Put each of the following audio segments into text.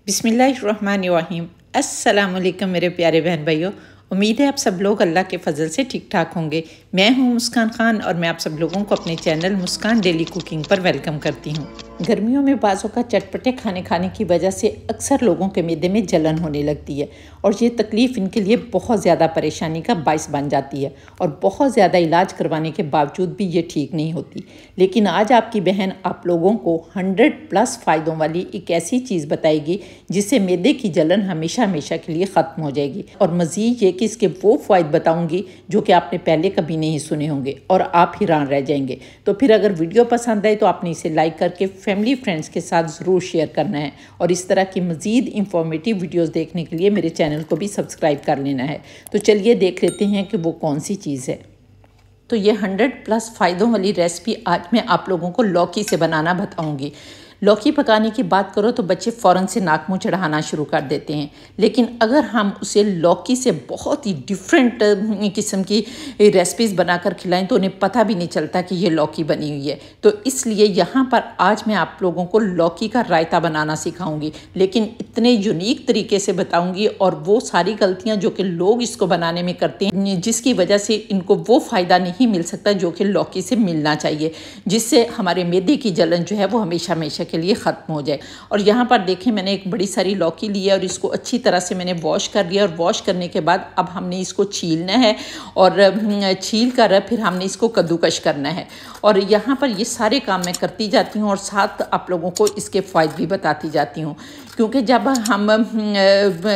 बिस्मिल्लाहिर्रहमानिर्रहीम। अस्सलाम वालेकुम मेरे प्यारे बहन भाइयों। उम्मीद है आप सब लोग अल्लाह के फ़ज़ल से ठीक ठाक होंगे। मैं हूं मुस्कान ख़ान और मैं आप सब लोगों को अपने चैनल मुस्कान डेली कुकिंग पर वेलकम करती हूं। गर्मियों में बाज़ों का चटपटे खाने की वजह से अक्सर लोगों के मैदे में जलन होने लगती है और ये तकलीफ़ इनके लिए बहुत ज़्यादा परेशानी का बाइस बन जाती है और बहुत ज़्यादा इलाज करवाने के बावजूद भी ये ठीक नहीं होती। लेकिन आज आपकी बहन आप लोगों को 100+ फ़ायदों वाली एक ऐसी चीज़ बताएगी जिससे मैदे की जलन हमेशा हमेशा के लिए ख़त्म हो जाएगी। और मज़ीद ये कि इसके वो फ़ायदे बताऊंगी जो कि आपने पहले कभी नहीं सुने होंगे और आप हैरान रह जाएंगे। तो फिर अगर वीडियो पसंद आए तो आपने इसे लाइक करके फैमिली फ्रेंड्स के साथ ज़रूर शेयर करना है और इस तरह की मज़ीद इंफॉर्मेटिव वीडियोज़ देखने के लिए मेरे चैनल को भी सब्सक्राइब कर लेना है। तो चलिए देख लेते हैं कि वो कौन सी चीज़ है। तो ये 100+ फ़ायदों वाली रेसिपी आज मैं आप लोगों को लौकी से बनाना बताऊंगी। लौकी पकाने की बात करो तो बच्चे फ़ौरन से नाक मुँह चढ़ाना शुरू कर देते हैं, लेकिन अगर हम उसे लौकी से बहुत ही डिफरेंट किस्म की रेसिपीज़ बनाकर खिलाएं तो उन्हें पता भी नहीं चलता कि ये लौकी बनी हुई है। तो इसलिए यहाँ पर आज मैं आप लोगों को लौकी का रायता बनाना सिखाऊंगी, लेकिन इतने यूनिक तरीके से बताऊंगी और वो सारी गलतियाँ जो कि लोग इसको बनाने में करते हैं जिसकी वजह से इनको वो फ़ायदा नहीं मिल सकता जो कि लौकी से मिलना चाहिए, जिससे हमारे मैदे की जलन जो है वो हमेशा हमेशा के लिए ख़त्म हो जाए। और यहाँ पर देखें मैंने एक बड़ी सारी लौकी ली है और इसको अच्छी तरह से मैंने वॉश कर लिया और वॉश करने के बाद अब हमने इसको छीलना है और छील कर फिर हमने इसको कद्दूकश करना है। और यहाँ पर ये सारे काम मैं करती जाती हूँ और साथ आप लोगों को इसके फ़ायदे भी बताती जाती हूँ, क्योंकि जब हम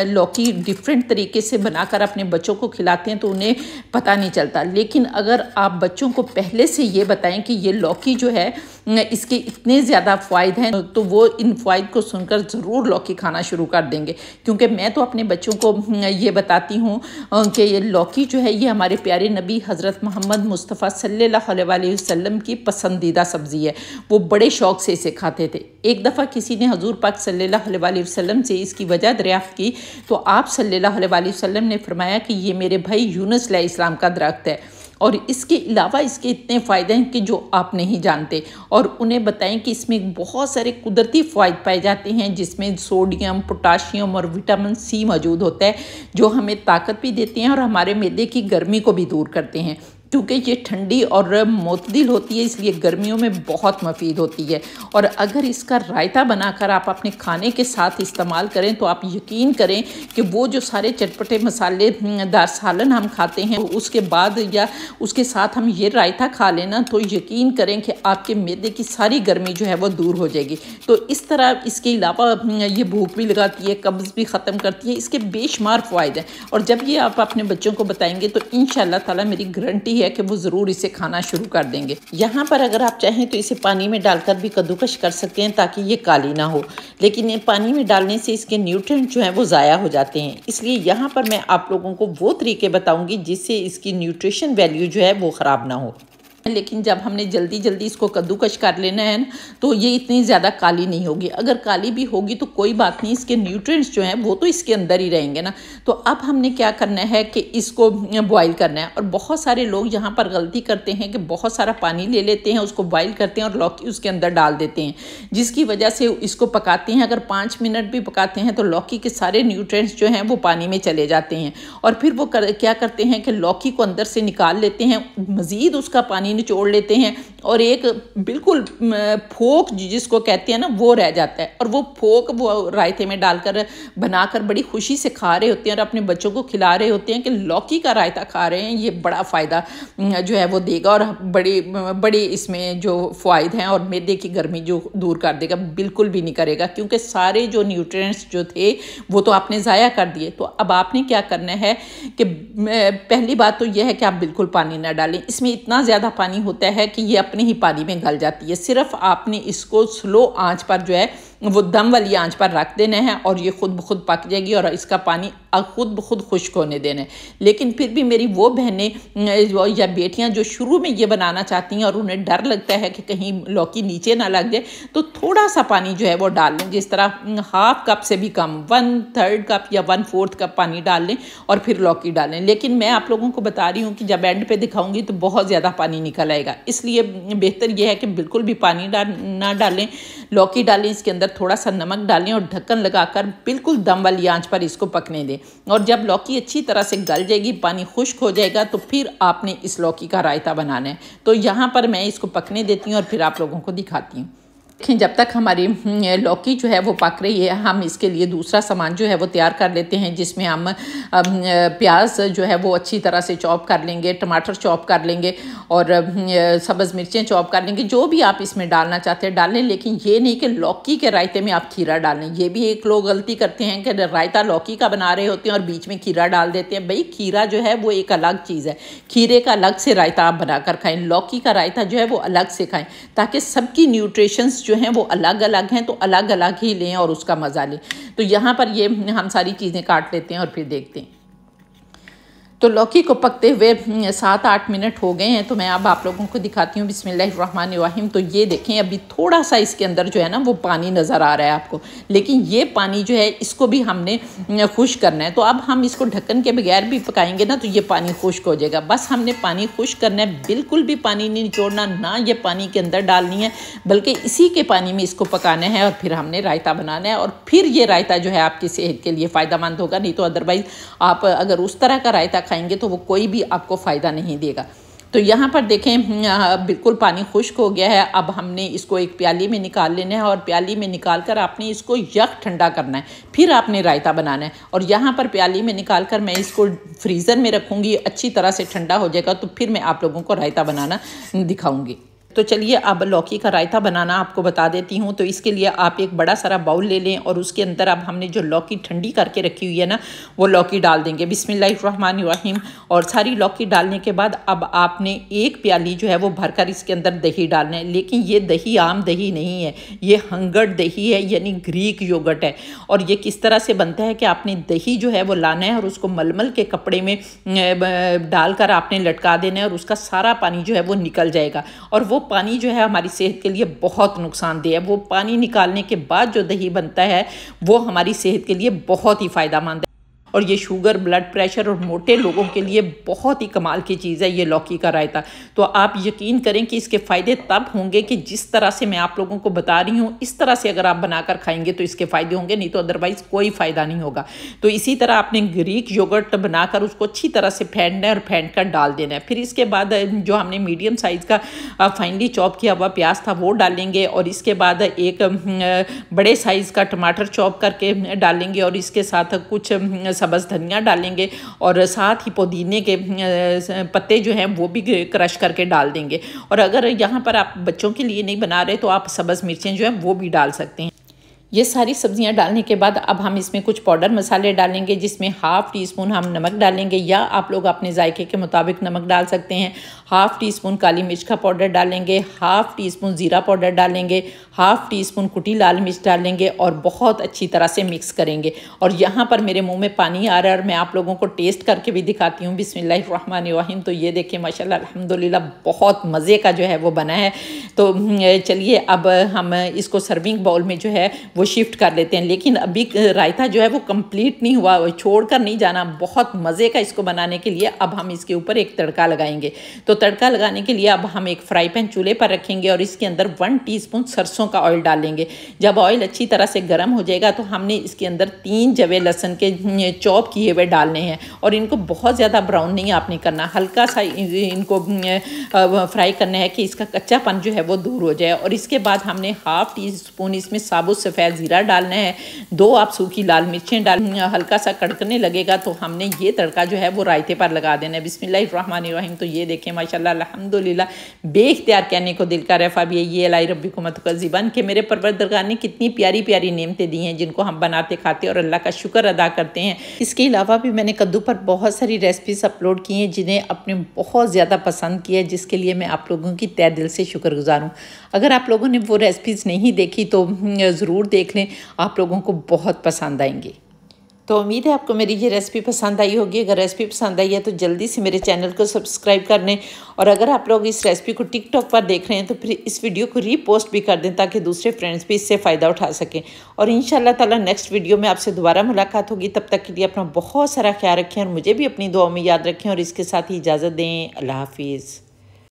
लौकी डिफरेंट तरीके से बनाकर अपने बच्चों को खिलाते हैं तो उन्हें पता नहीं चलता। लेकिन अगर आप बच्चों को पहले से ये बताएं कि ये लौकी जो है इसके इतने ज़्यादा फ़ायदे हैं तो वो इन फ़ायदे को सुनकर ज़रूर लौकी खाना शुरू कर देंगे। क्योंकि मैं तो अपने बच्चों को ये बताती हूँ कि ये लौकी जो है ये हमारे प्यारे नबी हज़रत मोहम्मद मुस्तफ़ा सल्लल्लाहु अलैहि वसल्लम की पसंदीदा सब्ज़ी है। वो बड़े शौक़ से इसे खाते थे। एक दफ़ा किसी ने हजूर पाक सल्लल्लाहु अलैहि वसल्लम से इसकी वजह दरियाफ़्त की तो आप सल्लल्लाहु अलैहि वसल्लम ने फरमाया कि ये मेरे भाई यूनुस अलैहिस्सलाम का दरख्त है और इसके अलावा इसके इतने फ़ायदे हैं कि जो आप नहीं जानते। और उन्हें बताएं कि इसमें बहुत सारे कुदरती फ़ायदे पाए जाते हैं जिसमें सोडियम, पोटाशियम और विटामिन सी मौजूद होता है जो हमें ताकत भी देते हैं और हमारे मैदे की गर्मी को भी दूर करते हैं। क्योंकि ये ठंडी और मुतदिल होती है इसलिए गर्मियों में बहुत मुफीद होती है। और अगर इसका रायता बनाकर आप अपने खाने के साथ इस्तेमाल करें तो आप यकीन करें कि वो जो सारे चटपटे मसालेदार सालन हम खाते हैं उसके बाद या उसके साथ हम ये रायता खा लेना तो यकीन करें कि आपके मैदे की सारी गर्मी जो है वो दूर हो जाएगी। तो इस तरह इसके अलावा ये भूख भी लगाती है, कब्ज़ भी ख़त्म करती है, इसके बेशुमार फ़ायदे हैं। और जब ये आप अपने बच्चों को बताएंगे तो इंशाअल्लाह ताला मेरी गारंटी है कि वो ज़रूर इसे खाना शुरू कर देंगे। यहाँ पर अगर आप चाहें तो इसे पानी में डालकर भी कद्दूकश कर सकते हैं ताकि ये काली ना हो, लेकिन ये पानी में डालने से इसके न्यूट्रिएंट जो हैं वो ज़ाया हो जाते हैं। इसलिए यहाँ पर मैं आप लोगों को वो तरीके बताऊँगी जिससे इसकी न्यूट्रिशन वैल्यू जो है वो ख़राब ना हो। लेकिन जब हमने जल्दी जल्दी इसको कद्दूकश कर लेना है ना तो ये इतनी ज़्यादा काली नहीं होगी। अगर काली भी होगी तो कोई बात नहीं, इसके न्यूट्रिएंट्स जो हैं वो तो इसके अंदर ही रहेंगे ना। तो अब हमने क्या करना है कि इसको बॉईल करना है। और बहुत सारे लोग यहाँ पर गलती करते हैं कि बहुत सारा पानी ले लेते हैं, उसको बॉईल करते हैं और लौकी उसके अंदर डाल देते हैं, जिसकी वजह से इसको पकाते हैं। अगर 5 मिनट भी पकाते हैं तो लौकी के सारे न्यूट्रिएंट्स जो हैं वो पानी में चले जाते हैं और फिर वो क्या करते हैं कि लौकी को अंदर से निकाल लेते हैं, मज़ीद उसका पानी निचोड़ लेते हैं और एक बिल्कुल फोक जिसको कहते हैं ना वो रह जाता है। और वो फोक वो रायते में डालकर बनाकर बड़ी खुशी से खा रहे होते हैं और अपने बच्चों को खिला रहे होते हैं कि लौकी का रायता खा रहे हैं, ये बड़ा फ़ायदा जो है वो देगा और बड़े इसमें जो फ़ायदे हैं और मैदे की गर्मी जो दूर कर देगा। बिल्कुल भी नहीं करेगा, क्योंकि सारे जो न्यूट्रिएंट्स जो थे वो तो आपने ज़ाया कर दिए। तो अब आपने क्या करना है कि पहली बात तो यह है कि आप बिल्कुल पानी ना डालें। इसमें इतना ज़्यादा पानी होता है कि ये अपने ही पानी में गल जाती है। सिर्फ आपने इसको स्लो आंच पर जो है वो दम वाली आंच पर रख देना है और ये खुद ब खुद पक जाएगी और इसका पानी खुद ब खुद खुश्क होने देना है। लेकिन फिर भी मेरी वो बहनें या बेटियां जो शुरू में ये बनाना चाहती हैं और उन्हें डर लगता है कि कहीं लौकी नीचे ना लग जाए तो थोड़ा सा पानी जो है वो डाल लें, जिस तरह ½ कप से भी कम 1/3 कप या 1/4 कप पानी डाल लें और फिर लौकी डालें। लेकिन मैं आप लोगों को बता रही हूँ कि जब एंड पे दिखाऊंगी तो बहुत ज़्यादा पानी निकल आएगा, इसलिए बेहतर यह है कि बिल्कुल भी पानी ना डालें। लौकी डालें, इसके अंदर अंदर थोड़ा सा नमक डालें और ढक्कन लगाकर बिल्कुल दम वाली आंच पर इसको पकने दें। और जब लौकी अच्छी तरह से गल जाएगी, पानी खुश्क हो जाएगा, तो फिर आपने इस लौकी का रायता बनाना है। तो यहाँ पर मैं इसको पकने देती हूँ और फिर आप लोगों को दिखाती हूँ। जब तक हमारी लौकी जो है वो पक रही है, हम इसके लिए दूसरा सामान जो है वो तैयार कर लेते हैं, जिसमें हम प्याज जो है वो अच्छी तरह से चॉप कर लेंगे, टमाटर चॉप कर लेंगे और सब्ज़ मिर्चें चॉप कर लेंगे। जो भी आप इसमें डालना चाहते हैं डाल लें, लेकिन ये नहीं कि लौकी के रायते में आप खीरा डाल लें। ये भी एक लोग गलती करते हैं कि रायता लौकी का बना रहे होते हैं और बीच में खीरा डाल देते हैं। भाई खीरा जो है वो एक अलग चीज़ है, खीरे का अलग से रायता आप बनाकर खाएँ, लौकी का रायता जो है वो अलग से खाएँ, ताकि सबकी न्यूट्रिशंस जो हैं वो अलग अलग हैं, तो अलग अलग ही लें और उसका मज़ा लें। तो यहाँ पर ये हम सारी चीज़ें काट लेते हैं और फिर देखते हैं। तो लौकी को पकते हुए 7-8 मिनट हो गए हैं, तो मैं अब आप लोगों को दिखाती हूँ। बिस्मिल्लाहिर्रहमानिर्रहीम। तो ये देखें, अभी थोड़ा सा इसके अंदर जो है ना वो पानी नज़र आ रहा है आपको, लेकिन ये पानी जो है इसको भी हमने खुश्क करना है। तो अब हम इसको ढक्कन के बगैर भी पकाएंगे ना तो ये पानी खुश्क हो जाएगा। बस हमने पानी खुश्क करना है, बिल्कुल भी पानी नहीं निचोड़ना, ना ये पानी के अंदर डालनी है, बल्कि इसी के पानी में इसको पकाना है और फिर हमने रायता बनाना है। और फिर ये रायता जो है आपकी सेहत के लिए फ़ायदेमंद होगा। नहीं तो अदरवाइज़ आप अगर उस तरह का रायता खाएंगे तो वो कोई भी आपको फ़ायदा नहीं देगा। तो यहाँ पर देखें बिल्कुल पानी खुश्क हो गया है। अब हमने इसको एक प्याली में निकाल लेना है और प्याली में निकाल कर आपने इसको यक ठंडा करना है, फिर आपने रायता बनाना है। और यहाँ पर प्याली में निकाल कर मैं इसको फ्रीज़र में रखूँगी, अच्छी तरह से ठंडा हो जाएगा तो फिर मैं आप लोगों को रायता बनाना दिखाऊँगी। तो चलिए अब लौकी का रायता बनाना आपको बता देती हूँ। तो इसके लिए आप एक बड़ा सारा बाउल ले लें और उसके अंदर अब हमने जो लौकी ठंडी करके रखी हुई है ना वो लौकी डाल देंगे। बिस्मिल्लाहिर्रहमानिर्रहीम। और सारी लौकी डालने के बाद अब आपने एक प्याली जो है वो भरकर इसके अंदर दही डालना है। लेकिन ये दही आम दही नहीं है, ये हंगट दही है, यानी ग्रीक योगर्ट है। और ये किस तरह से बनता है कि आपने दही जो है वो लाना है और उसको मलमल के कपड़े में डालकर आपने लटका देना है और उसका सारा पानी जो है वो निकल जाएगा। और वो पानी जो है हमारी सेहत के लिए बहुत नुकसानदेह है। वो पानी निकालने के बाद जो दही बनता है वो हमारी सेहत के लिए बहुत ही फ़ायदेमंद है। और ये शुगर, ब्लड प्रेशर और मोटे लोगों के लिए बहुत ही कमाल की चीज़ है ये लौकी का रायता। तो आप यकीन करें कि इसके फ़ायदे तब होंगे कि जिस तरह से मैं आप लोगों को बता रही हूँ इस तरह से अगर आप बनाकर खाएंगे तो इसके फ़ायदे होंगे, नहीं तो अदरवाइज़ कोई फ़ायदा नहीं होगा। तो इसी तरह आपने ग्रीक योगर्ट बनाकर उसको अच्छी तरह से फेंटना है और फेंट कर डाल देना है। फिर इसके बाद जो हमने मीडियम साइज़ का फाइनली चॉप किया हुआ प्याज था वो डालेंगे और इसके बाद एक बड़े साइज़ का टमाटर चॉप करके डालेंगे और इसके साथ कुछ सब्ज़ धनिया डालेंगे और साथ ही पुदीने के पत्ते जो हैं वो भी क्रश करके डाल देंगे। और अगर यहाँ पर आप बच्चों के लिए नहीं बना रहे तो आप सब्ज़ मिर्चें जो हैं वो भी डाल सकते हैं। ये सारी सब्जियां डालने के बाद अब हम इसमें कुछ पाउडर मसाले डालेंगे, जिसमें हाफ़ टी स्पून हम नमक डालेंगे या आप लोग अपने जायके के मुताबिक नमक डाल सकते हैं। हाफ़ टी स्पून काली मिर्च का पाउडर डालेंगे, हाफ़ टी स्पून ज़ीरा पाउडर डालेंगे, हाफ़ टी स्पून कुटी लाल मिर्च डालेंगे और बहुत अच्छी तरह से मिक्स करेंगे। और यहाँ पर मेरे मुँह में पानी आ रहा है और मैं आप लोगों को टेस्ट करके भी दिखाती हूँ। बिस्मिल्लाहिर्रहमानिर्रहीम। तो ये देखिए माशाल्लाह अल्हम्दुलिल्लाह बहुत मज़े का जो है वो बना है। तो चलिए अब हम इसको सर्विंग बाउल में जो है वो शिफ्ट कर लेते हैं। लेकिन अभी रायता जो है वो कंप्लीट नहीं हुआ, छोड़ कर नहीं जाना। बहुत मज़े का इसको बनाने के लिए अब हम इसके ऊपर एक तड़का लगाएंगे। तो तड़का लगाने के लिए अब हम एक फ्राई पैन चूल्हे पर रखेंगे और इसके अंदर 1 टीस्पून सरसों का ऑयल डालेंगे। जब ऑयल अच्छी तरह से गर्म हो जाएगा तो हमने इसके अंदर 3 जवे लहसुन के चॉप किए हुए डालने हैं और इनको बहुत ज़्यादा ब्राउन नहीं आपने करना, हल्का सा इनको फ्राई करना है कि इसका कच्चापन जो है वो दूर हो जाए। और इसके बाद हमने हाफ़ टी स्पून इसमें साबुत सफ़ेद ज़ीरा डालना है, 2 आप सूखी लाल मिर्चें डाल, हल्का सा कड़कने लगेगा तो हमने ये तड़का जो है वो रायते पर लगा देना है। बिस्मिल्लाहिर्रहमानिर्रहीम। तो ये देखें माशाल्लाह अल्हम्दुलिल्लाह बेख्तियार कहने को दिल का रफ़ा भी है, ये लाई रब्बिकुम तुकज़्ज़िबान के मेरे परवरदिगार ने कितनी प्यारी प्यारी नेमतें दी हैं जिनको हम बनाते खाते और अल्लाह का शुक्र अदा करते हैं। इसके अलावा भी मैंने कद्दू पर बहुत सारी रेसिपीज़ अपलोड की हैं जिन्हें आपने बहुत ज़्यादा पसंद किया, जिसके लिए मैं आप लोगों की तहे दिल से शुक्रगुजार हूँ। अगर आप लोगों ने वो रेसिपीज़ नहीं देखी तो ज़रूर देख लें, आप लोगों को बहुत पसंद आएंगी। तो उम्मीद है आपको मेरी ये रेसिपी पसंद आई होगी। अगर रेसिपी पसंद आई है तो जल्दी से मेरे चैनल को सब्सक्राइब कर लें और अगर आप लोग इस रेसिपी को टिकटॉक पर देख रहे हैं तो फिर इस वीडियो को रीपोस्ट भी कर दें ताकि दूसरे फ्रेंड्स भी इससे फ़ायदा उठा सकें। और इंशाल्लाह ताला नेक्स्ट वीडियो में आपसे दोबारा मुलाकात होगी। तब तक के लिए अपना बहुत सारा ख्याल रखें और मुझे भी अपनी दुआओं में याद रखें और इसके साथ ही इजाज़त दें। अल्लाह हाफिज़।